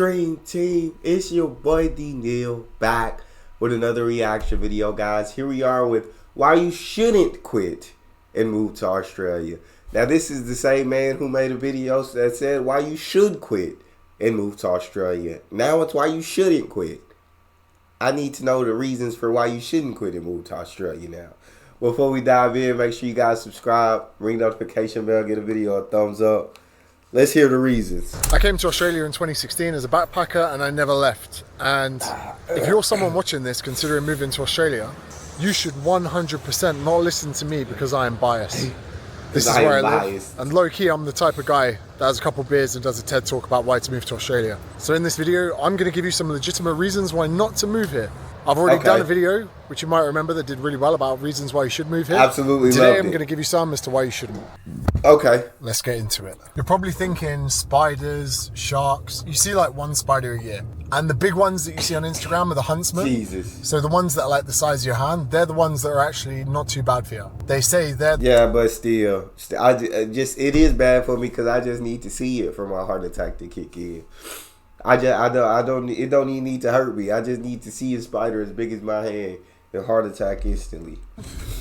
Dream Team, it's your boy Neal back with another reaction video, guys. Here we are with why you shouldn't quit and move to Australia. Now, this is the same man who made a video that said why you should quit and move to Australia. Now it's why you shouldn't quit. I need to know the reasons for why you shouldn't quit and move to Australia now. Before we dive in, make sure you guys subscribe, ring the notification bell, give the video a thumbs up. Let's hear the reasons. I came to Australia in 2016 as a backpacker and I never left. And if you're someone watching this considering moving to Australia, you should 100% not listen to me because I am biased. This is where I live. And low-key, I'm the type of guy that has a couple beers and does a TED talk about why to move to Australia. So in this video, I'm going to give you some legitimate reasons why not to move here. I've already done a video, which you might remember, that did really well about reasons why you should move here. Absolutely. Today I'm going to give you some as to why you shouldn't. Okay. Let's get into it. You're probably thinking spiders, sharks. You see like one spider a year. And the big ones that you see on Instagram are the huntsmen. Jesus. So the ones that are like the size of your hand, they're the ones that are actually not too bad for you. They say they're... Yeah, but still it is bad for me because I just need to see it for my heart attack to kick in. It don't even need to hurt me. I just need to see a spider as big as my hand and heart attack instantly.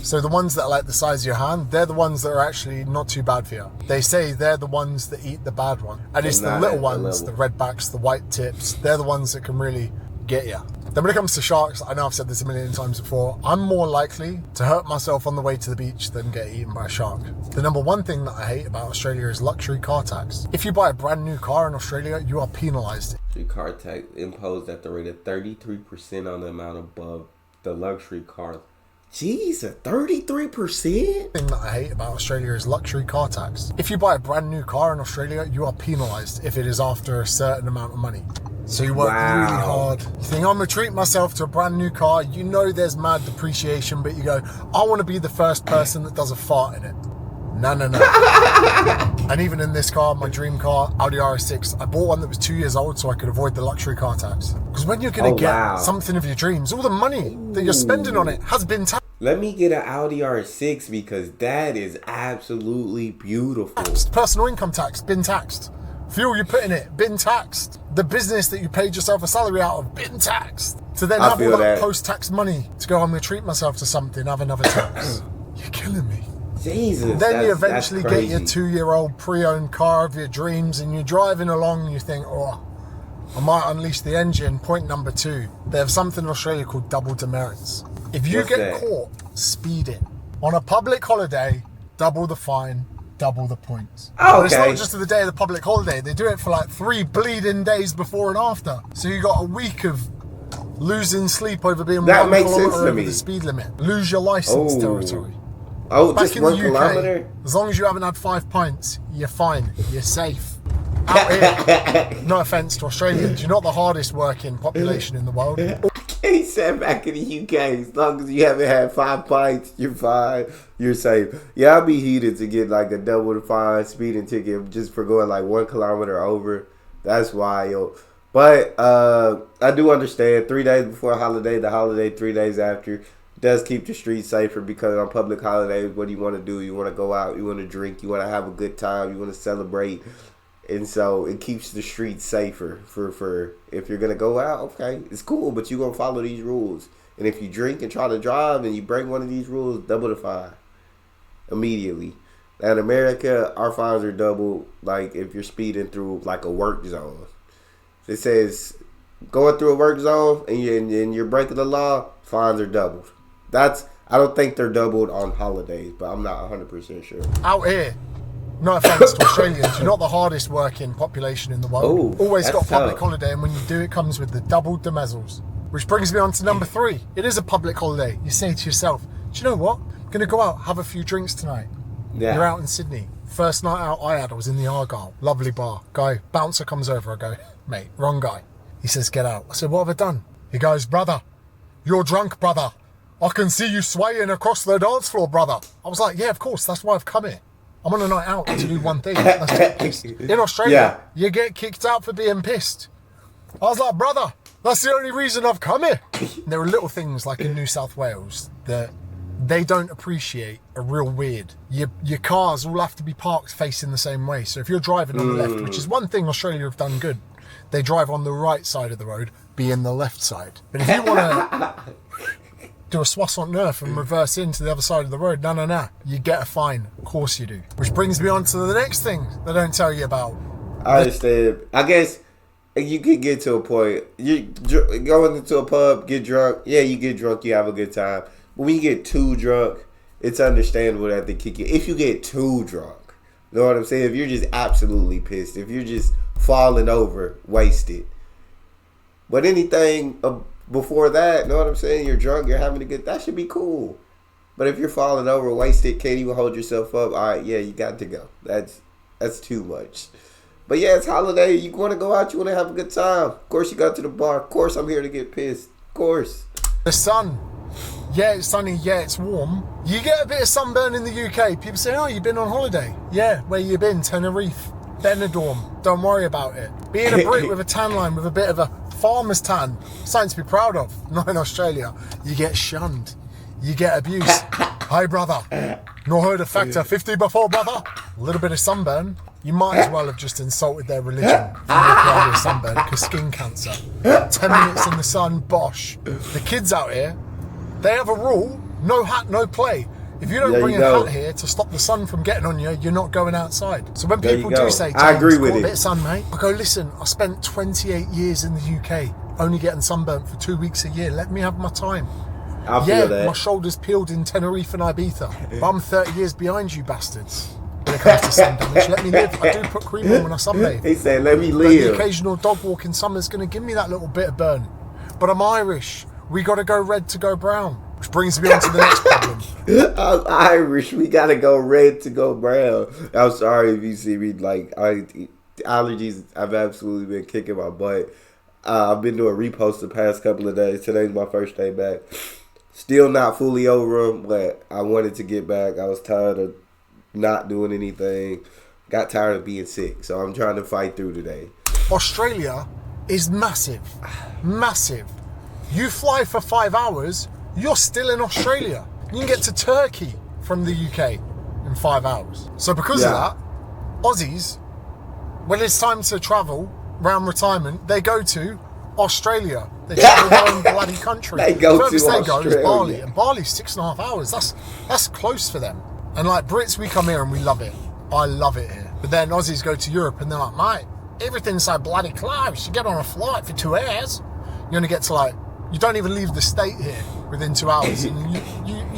So the ones that are like the size of your hand, they're the ones that are actually not too bad for you. They say they're the ones that eat the bad one. And it's the little ones, the redbacks, the white tips, they're the ones that can really get you. Then when it comes to sharks, I know I've said this a million times before, I'm more likely to hurt myself on the way to the beach than get eaten by a shark. The number one thing that I hate about Australia is luxury car tax. If you buy a brand new car in Australia, you are penalised. The car tax imposed at the rate of 33% on the amount above the luxury car. Jeez, a 33%? The thing that I hate about Australia is luxury car tax. If you buy a brand new car in Australia, you are penalised if it is after a certain amount of money. So you work really hard. You think, I'm going to treat myself to a brand new car. You know there's mad depreciation, but you go, I want to be the first person that does a fart in it. No. And even in this car, my dream car, Audi RS6, I bought one that was 2 years old so I could avoid the luxury car tax. Because when you're going to get something of your dreams, all the money that you're spending on it has been taxed. Let me get an Audi RS6 because that is absolutely beautiful. Personal income tax, been taxed. Fuel you put in it, been taxed. The business that you paid yourself a salary out of, been taxed. To then have all that post-tax money to go, I'm going to treat myself to something, have another tax. You're killing me. Jesus. Then you eventually get your 2-year-old pre-owned car of your dreams and you're driving along and you think, oh, I might unleash the engine. Point number 2, they have something in Australia called double demerits. If you get caught speeding on a public holiday, double the fine, double the points. But it's not just to the day of the public holiday. They do it for like 3 bleeding days before and after. So you got a week of losing sleep over being 1 kilometre over the speed limit. Lose your licence territory. Oh, back just in 1 the kilometre? UK, as long as you haven't had 5 pints, you're fine. You're safe. Out here, no offence to Australians, you're not the hardest working population in the world. He said back in the UK, as long as you haven't had 5 pints, you're fine, you're safe. Yeah, I'd be heated to get like a double the fine speeding ticket just for going like 1 kilometre over. That's wild. But I do understand 3 days before a holiday, the holiday 3 days after does keep the streets safer because on public holidays, what do you want to do? You want to go out, you want to drink, you want to have a good time, you want to celebrate. And so it keeps the streets safer for if you're going to go out, okay, it's cool, but you're going to follow these rules. And if you drink and try to drive and you break one of these rules, double the fine immediately. Now in America, our fines are double, like if you're speeding through like a work zone. It says going through a work zone and you're breaking the law, fines are doubled. I don't think they're doubled on holidays, but I'm not 100% sure. Out here, no offence to Australians, you're not the hardest working population in the world. Always got a public holiday, and when you do, it comes with the double demezzles. Which brings me on to number 3. It is a public holiday. You say to yourself, do you know what? I'm going to go out, have a few drinks tonight. Yeah. You're out in Sydney. First night out I had, I was in the Argyle. Lovely bar. Guy, bouncer comes over. I go, mate, wrong guy. He says, get out. I said, what have I done? He goes, brother, you're drunk, brother. I can see you swaying across the dance floor, brother. I was like, yeah, of course. That's why I've come here. I'm on a night out to do one thing. That's to get pissed. In Australia, you get kicked out for being pissed. I was like, brother, that's the only reason I've come here. There are little things like in New South Wales that they don't appreciate are real weird. Your cars all have to be parked facing the same way. So if you're driving on the left, which is one thing Australia have done good, they drive on the right side of the road, be in the left side. But if you want to do a soixante-neuf and reverse into the other side of the road, no, you get a fine. Of course you do. Which brings me on to the next thing they don't tell you about. I understand. I guess you can get to a point. You going into a pub, get drunk. Yeah, you get drunk, you have a good time. But when you get too drunk, it's understandable that they kick you. If you get too drunk, you know what I'm saying? If you're just absolutely pissed, if you're just falling over, wasted. But anything before that, you know what I'm saying? You're drunk, you're having a good, that should be cool. But if you're falling over, wasted, can't even hold yourself up, all right, yeah, you got to go. That's too much. But yeah, it's holiday. You want to go out, you want to have a good time. Of course, you go to the bar. Of course, I'm here to get pissed. Of course. The sun. Yeah, it's sunny. Yeah, it's warm. You get a bit of sunburn in the UK. People say, oh, you've been on holiday. Yeah, where you been? Tenerife. Benidorm. Don't worry about it. Being a Brit with a tan line, with a bit of a farmer's tan, something to be proud of. Not in Australia. You get shunned. You get abuse. Hi, brother. Not heard of Factor 50 before, brother? A little bit of sunburn. You might as well have just insulted their religion for the sunburn, because skin cancer. 10 minutes in the sun, bosh. The kids out here, they have a rule, no hat, no play. If you don't bring a hat here to stop the sun from getting on you, you're not going outside. So when people do say, I agree with it. A bit of sun, mate, I go, listen, I spent 28 years in the UK, only getting sunburnt for 2 weeks a year. Let me have my time. I feel that. My shoulders peeled in Tenerife and Ibiza, but I'm 30 years behind you bastards. When it comes to sun damage, let me live. I do put cream on when I sunbathe. He said, let me live. But the occasional dog walk in summer is going to give me that little bit of burn. But I'm Irish. We got to go red to go brown. Which brings me on to the next problem. I'm Irish. We got to go red to go brown. I'm sorry if you see me, like, allergies, I've absolutely been kicking my butt. I've been doing reposts the past couple of days. Today's my first day back. Still not fully over them, but I wanted to get back. I was tired of not doing anything. Got tired of being sick, so I'm trying to fight through today. Australia is massive. Massive. You fly for 5 hours, you're still in Australia. You can get to Turkey from the UK in 5 hours. So because of that, Aussies, when it's time to travel around retirement, they go to Australia. They travel their own bloody country. They go to Australia. They go is Bali, and Bali's 6.5 hours. That's close for them. And like Brits, we come here and we love it. I love it here. But then Aussies go to Europe and they're like, mate, everything's so bloody close. You get on a flight for 2 hours, you're gonna get to like, you don't even leave the state here within 2 hours. In the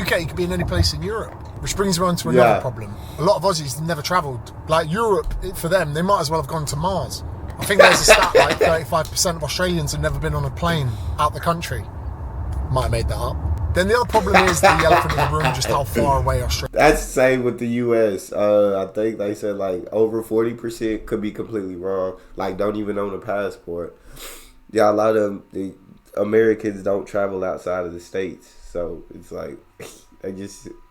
UK, you could be in any place in Europe. Which brings me on to another problem. A lot of Aussies never travelled. Like Europe, for them, they might as well have gone to Mars. I think there's a stat like 35% of Australians have never been on a plane out the country. Might have made that up. Then the other problem is the elephant in the room, just how far away Australia. That's the same with the U.S. I think they said like over 40%, could be completely wrong. Like don't even own a passport. Yeah, a lot of the Americans don't travel outside of the States. So it's like, I don't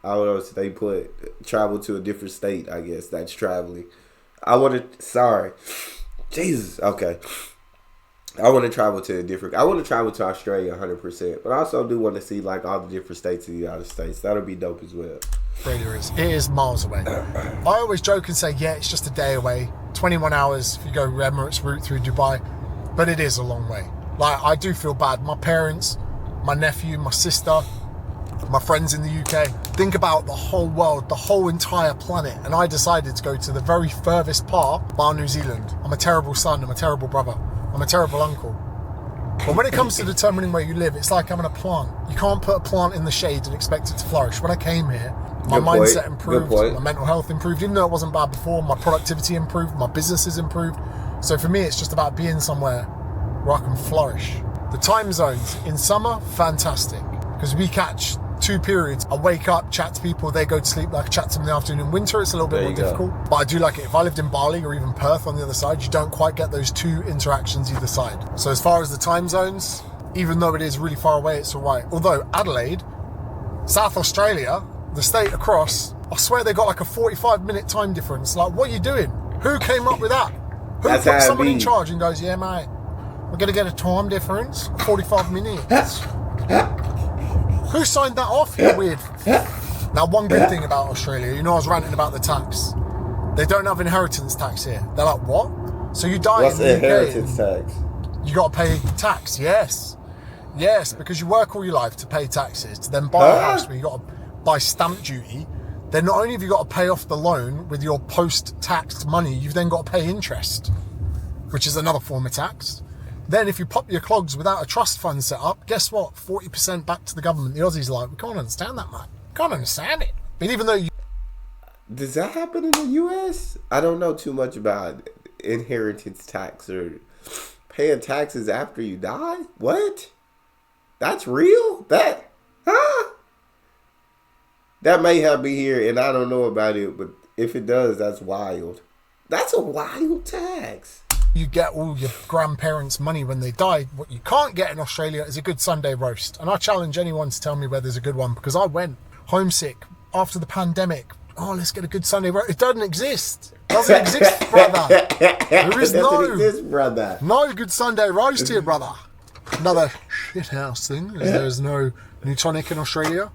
know, so they put travel to a different state, I guess. That's traveling. I want to travel to Australia 100%, but I also do want to see like all the different states of the United States. That'll be dope as well. It is miles away. I always joke and say, yeah, it's just a day away, 21 hours if you go Emirates route through Dubai, but it is a long way. Like, I do feel bad. My parents, my nephew, my sister, my friends in the UK, think about the whole world, the whole entire planet, and I decided to go to the very furthest part, bar New Zealand. I'm a terrible son, I'm a terrible brother, I'm a terrible uncle. But when it comes to determining where you live, it's like having a plant. You can't put a plant in the shade and expect it to flourish. When I came here, my mindset improved, my mental health improved, even though it wasn't bad before, my productivity improved, my businesses improved. So for me, it's just about being somewhere where I can flourish. The time zones, in summer, fantastic, because we catch 2 periods. I wake up, chat to people, they go to sleep, like chat to them in the afternoon. In winter, it's a little bit more difficult, but I do like it. If I lived in Bali or even Perth on the other side, you don't quite get those 2 interactions either side. So as far as the time zones, even though it is really far away, it's all right. Although Adelaide, South Australia, the state across, I swear they got like a 45-minute time difference. Like, what are you doing? Who came up with that? Who put someone in charge and goes, yeah, mate, we're going to get a time difference, 45 minutes. Who signed that off, you weird? Now, one good thing about Australia, I was ranting about the tax. They don't have inheritance tax here. They're like, what? So you die What's in the inheritance UK, tax? you got to pay tax, yes. Yes, because you work all your life to pay taxes, to then buy a house where you got to buy stamp duty. Then not only have you got to pay off the loan with your post-tax money, you've then got to pay interest, which is another form of tax. Then if you pop your clogs without a trust fund set up, guess what? 40% back to the government. The Aussies are like, we can't understand that, man. Can't understand it. But even though you... Does that happen in the U.S.? I don't know too much about inheritance tax or paying taxes after you die. What? That's real? That may have me here, and I don't know about it, but if it does, that's wild. That's a wild tax. You get all your grandparents' money when they die. What you can't get in Australia is a good Sunday roast. And I challenge anyone to tell me where there's a good one, because I went homesick after the pandemic. Oh, let's get a good Sunday roast. It doesn't exist. Doesn't exist, brother. There is doesn't exist, brother. No good Sunday roast here, brother. Another shithouse thing is there's no new tonic in Australia.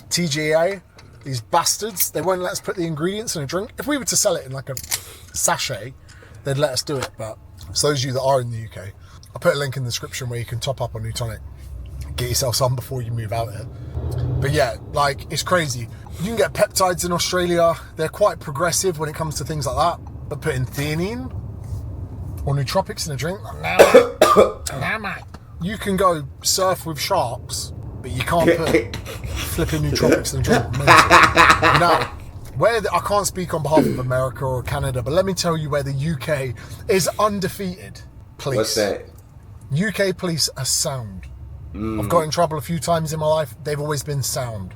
TGA, these bastards, they won't let us put the ingredients in a drink. If we were to sell it in like a sachet, they'd let us do it. But for those of you that are in the UK, I'll put a link in the description where you can top up on new tonic. Get yourself some before you move out here. But yeah, like, it's crazy. You can get peptides in Australia. They're quite progressive when it comes to things like that. But putting theanine or nootropics in a drink, nah, mate. You can go surf with sharks, but you can't put flipping nootropics in a drink. Now, I can't speak on behalf of America or Canada, but let me tell you where the UK is undefeated. Police. What's that? UK police are sound. I've got in trouble a few times in my life. They've always been sound.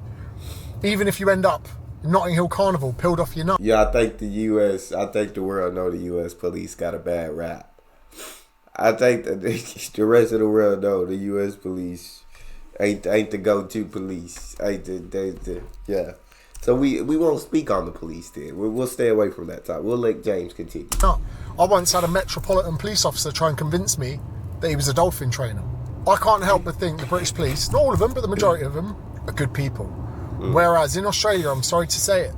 Even if you end up in Notting Hill Carnival, peeled off your nut. Yeah, I think the world know the US police got a bad rap. I think that the rest of the world know the US police ain't the go-to police. Yeah. So we won't speak on the police then. We'll stay away from that time. We'll let James continue. No, I once had a Metropolitan Police officer try and convince me that he was a dolphin trainer. I can't help but think the British police, not all of them, but the majority of them, are good people. Whereas in Australia, I'm sorry to say it,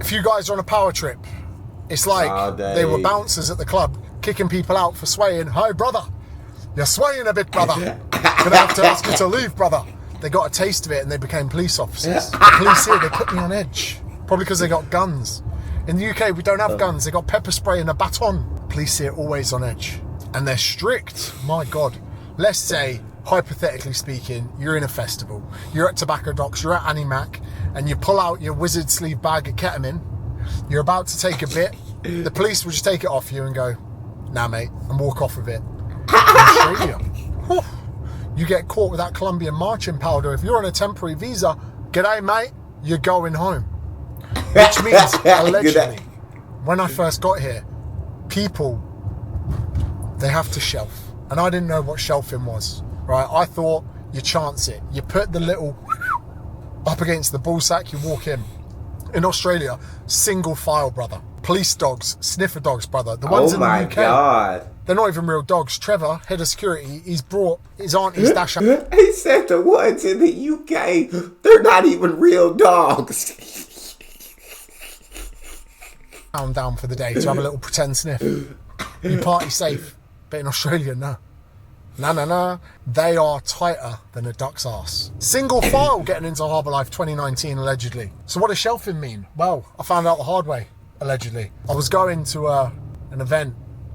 if you guys are on a power trip, it's like they were bouncers at the club kicking people out for swaying. Hi, brother. You're swaying a bit, brother. Gonna have to ask you to leave, brother. They got a taste of it and they became police officers. The police here, they put me on edge. Probably because they got guns. In the UK, we don't have guns. They got pepper spray and a baton. Police here always on edge. And they're strict. My God. Let's say, hypothetically speaking, you're in a festival. You're at Tobacco Docks, you're at Animac, and you pull out your wizard sleeve bag of ketamine. You're about to take a bit. The police will just take it off you and go, nah, mate, and walk off with it. Australia. You get caught with that Colombian marching powder. If you're on a temporary visa, g'day, mate, you're going home. Which means, allegedly, when I first got here, people, they have to shelf. And I didn't know what shelfing was, right? I thought you chance it. You put the little up against the ball sack, you walk in. In Australia, single file, brother. Police dogs, sniffer dogs, brother. The ones in the UK, God. They're not even real dogs. Trevor, head of security, he's brought his auntie's dash out. He said the ones in the UK, they're not even real dogs. Down for the day to have a little pretend sniff. You party safe. But in Australia, no. No. They are tighter than a duck's arse. Single file getting into Harbour Life 2019, allegedly. So what does shelfing mean? Well, I found out the hard way, allegedly. I was going to an event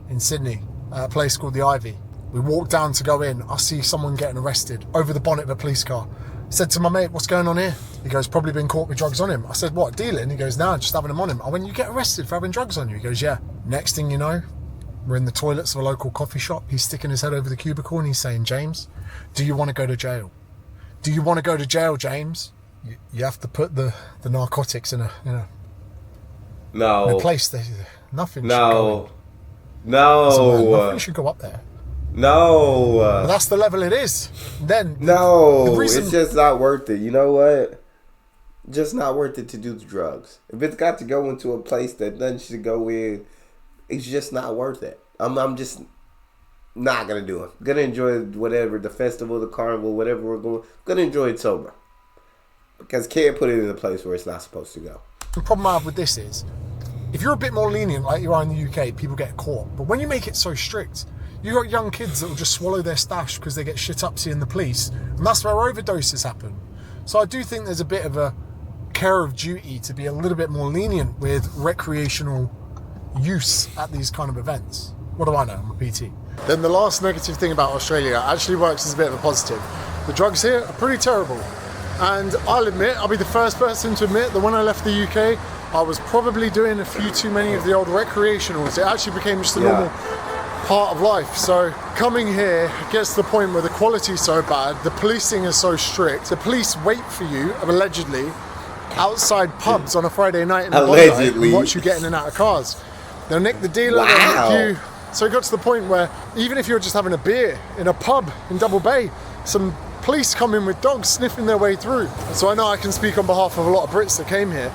in Sydney at a place called the Ivy. We walked down to go in. I see someone getting arrested over the bonnet of a police car. I said to my mate, what's going on here? He goes, probably been caught with drugs on him. I said, what, dealing? He goes, nah, just having them on him. I went, you get arrested for having drugs on you? He goes, yeah. Next thing you know, we're in the toilets of a local coffee shop. He's sticking his head over the cubicle and he's saying, James, do you want to go to jail? Do you want to go to jail, James? You have to put the narcotics in a place. Nothing should go in. Nothing should go up there. No. But that's the level it is. Then it's just not worth it. You know what? Just not worth it to do the drugs. If it's got to go into a place that nothing should go in, it's just not worth it. I'm just not gonna do it. I'm gonna enjoy whatever, the festival, the carnival, whatever we're going. I'm gonna enjoy it sober. Because can't put it in a place where it's not supposed to go. The problem I have with this is, if you're a bit more lenient like you are in the UK, people get caught. But when you make it so strict, you got young kids that will just swallow their stash because they get shit up seeing the police, and that's where overdoses happen. So I do think there's a bit of a care of duty to be a little bit more lenient with recreational use at these kind of events. What do I know? I'm a PT. Then the last negative thing about Australia actually works as a bit of a positive. The drugs here are pretty terrible. And I'll be the first person to admit that when I left the UK, I was probably doing a few too many of the old recreationals. It actually became just a normal part of life. So coming here gets to the point where the quality is so bad, the policing is so strict, the police wait for you, allegedly, outside pubs on a Friday night in Bondi and watch you get in and out of cars. They'll nick the dealer, they'll nick you. So it got to the point where even if you're just having a beer in a pub in Double Bay, some police come in with dogs sniffing their way through. So I know I can speak on behalf of a lot of Brits that came here.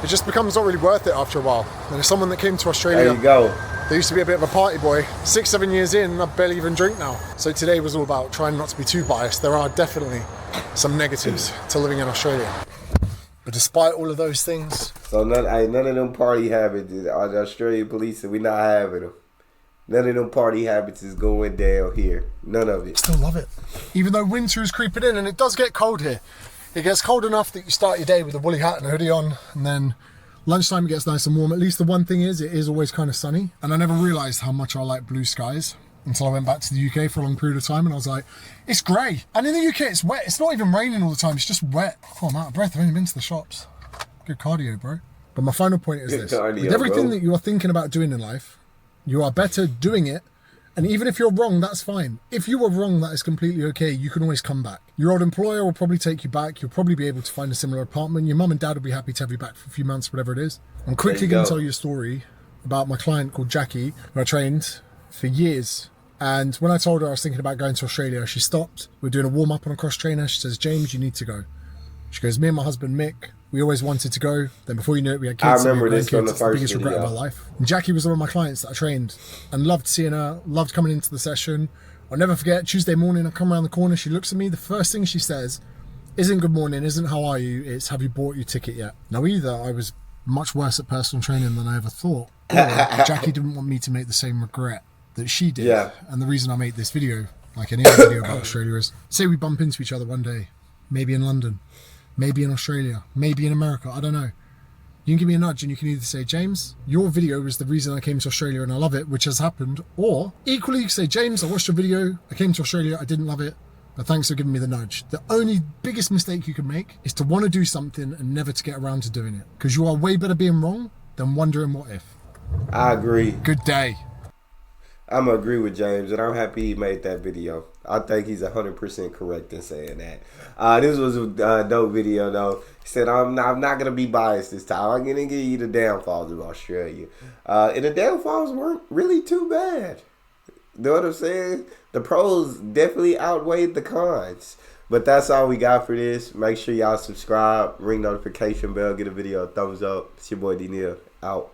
It just becomes not really worth it after a while. And as someone that came to Australia, there you go. They used to be a bit of a party boy. 6-7 years in, I barely even drink now. So today was all about trying not to be too biased. There are definitely some negatives to living in Australia. But despite all of those things... So none of them party habits, the Australian police, we're not having them. None of them party habits is going down here. None of it. Still love it. Even though winter is creeping in, and it does get cold here. It gets cold enough that you start your day with a woolly hat and a hoodie on, and then lunchtime it gets nice and warm. At least the one thing is, it is always kind of sunny. And I never realised how much I like blue skies until I went back to the UK for a long period of time, and I was like, it's grey. And in the UK it's wet. It's not even raining all the time, it's just wet. Oh, I'm out of breath. I've only been to the shops. Good cardio, bro. But my final point is this. With everything that you are thinking about doing in life, you are better doing it. And even if you're wrong, that's fine. If you were wrong, that is completely okay. You can always come back. Your old employer will probably take you back. You'll probably be able to find a similar apartment. Your mum and dad will be happy to have you back for a few months, whatever it is. I'm quickly going to tell you a story about my client called Jackie, who I trained for years. And when I told her I was thinking about going to Australia, she stopped. We were doing a warm-up on a cross trainer. She says, James, you need to go. She goes, me and my husband, Mick, we always wanted to go. Then before you knew it, we had kids. I remember this from the It's the first biggest regret of our life. And Jackie was one of my clients that I trained and loved seeing her, loved coming into the session. I'll never forget, Tuesday morning, I come around the corner, she looks at me, the first thing she says isn't good morning, isn't how are you, it's have you bought your ticket yet? Now either I was much worse at personal training than I ever thought, or Jackie didn't want me to make the same regret that she did. Yeah. And the reason I made this video, like any other video about Australia, is say we bump into each other one day, maybe in London, maybe in Australia, maybe in America, I don't know. You can give me a nudge and you can either say, James, your video was the reason I came to Australia and I love it, which has happened. Or equally, you can say, James, I watched your video, I came to Australia, I didn't love it, but thanks for giving me the nudge. The only biggest mistake you can make is to want to do something and never to get around to doing it. Because you are way better being wrong than wondering what if. I agree. Good day. I'm going to agree with James, and I'm happy he made that video. I think he's 100% correct in saying that. This was a dope video, though. He said, I'm not going to be biased this time. I'm going to give you the downfalls of Australia. And the downfalls weren't really too bad. You know what I'm saying? The pros definitely outweighed the cons. But that's all we got for this. Make sure y'all subscribe, ring notification bell, get a video a thumbs up. It's your boy Neal, out.